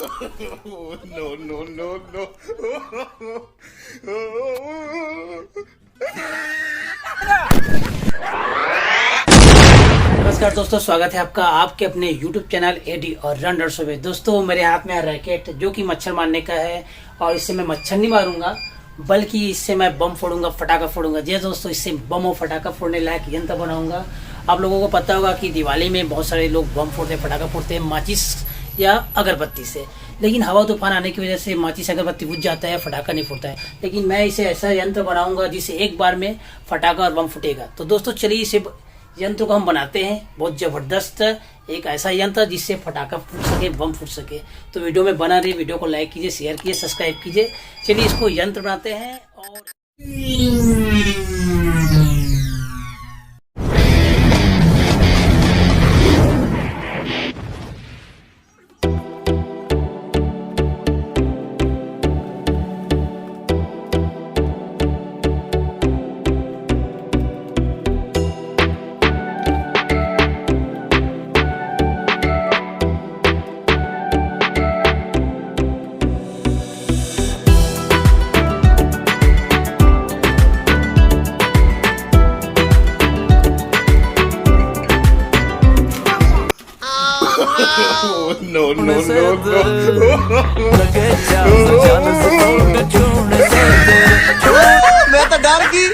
No, no, no, no. नमस्कार दोस्तों, स्वागत है आपका आपके अपने YouTube चैनल एडी और रनर में। दोस्तों मेरे हाथ में है रैकेट जो कि मच्छर मारने का है और इससे मैं मच्छर नहीं मारूंगा बल्कि इससे मैं बम फोड़ूंगा, फटाका फोड़ूंगा। जी दोस्तों, इससे बम और फटाका फोड़ने लायक यंत्र बनाऊंगा। आप लोगों को पता होगा कि दिवाली में बहुत सारे लोग बम फोड़ते हैं, फटाका फोड़ते हैं माचिस या अगरबत्ती से, लेकिन हवा तूफान आने की वजह से माचिस अगरबत्ती बुझ जाता है, फटाका नहीं फूटता है। लेकिन मैं इसे ऐसा यंत्र बनाऊंगा जिससे एक बार में फटाका और बम फूटेगा। तो दोस्तों चलिए इसे यंत्र को हम बनाते हैं। बहुत जबरदस्त एक ऐसा यंत्र जिससे फटाका फूट सके, बम फूट सके। तो वीडियो में बना रही, वीडियो को लाइक कीजिए, शेयर कीजिए, सब्सक्राइब कीजिए। चलिए इसको यंत्र बनाते हैं। और No, no, no, मैं तो डर गई।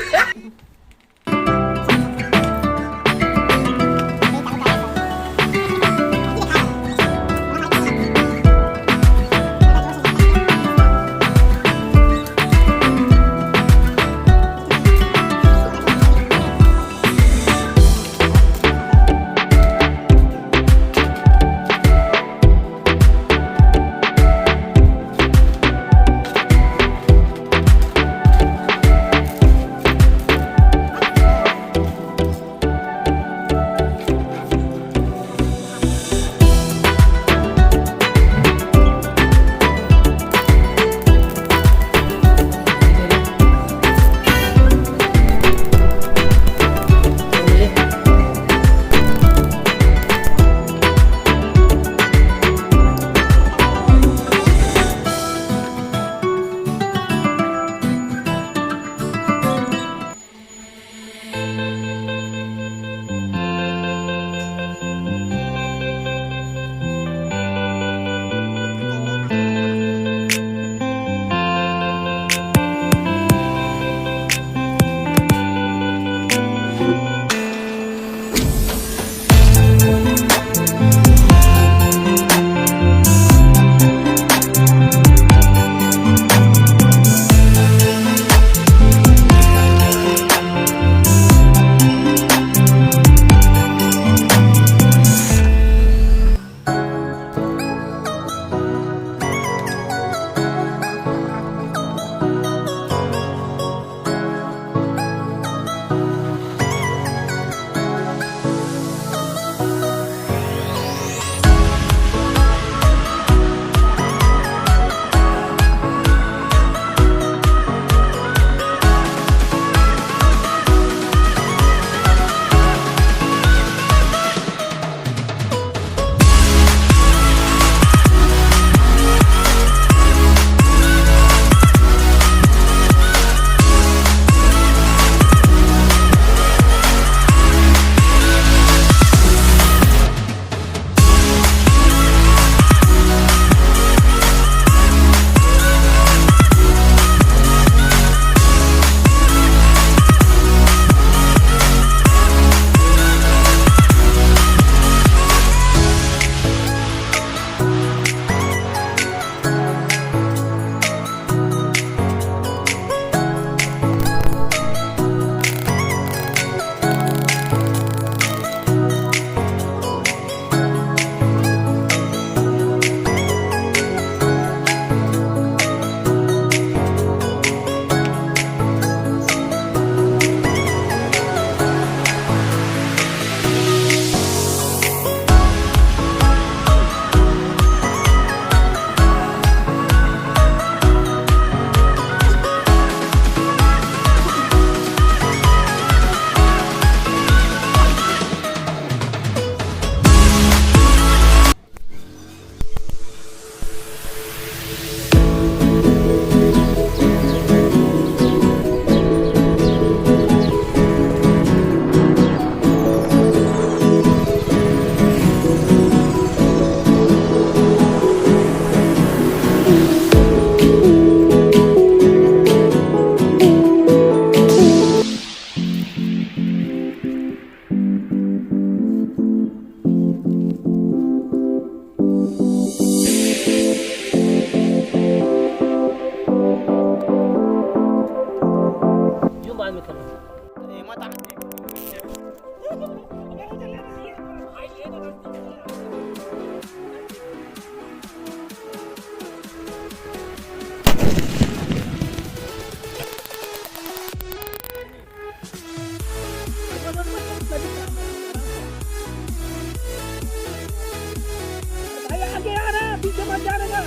भाई आगे आ रहा है, पीछे मत जाने का।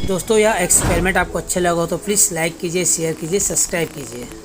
दोस्तों यह एक्सपेरिमेंट आपको अच्छा लगा हो तो प्लीज़ लाइक कीजिए, शेयर कीजिए, सब्सक्राइब कीजिए।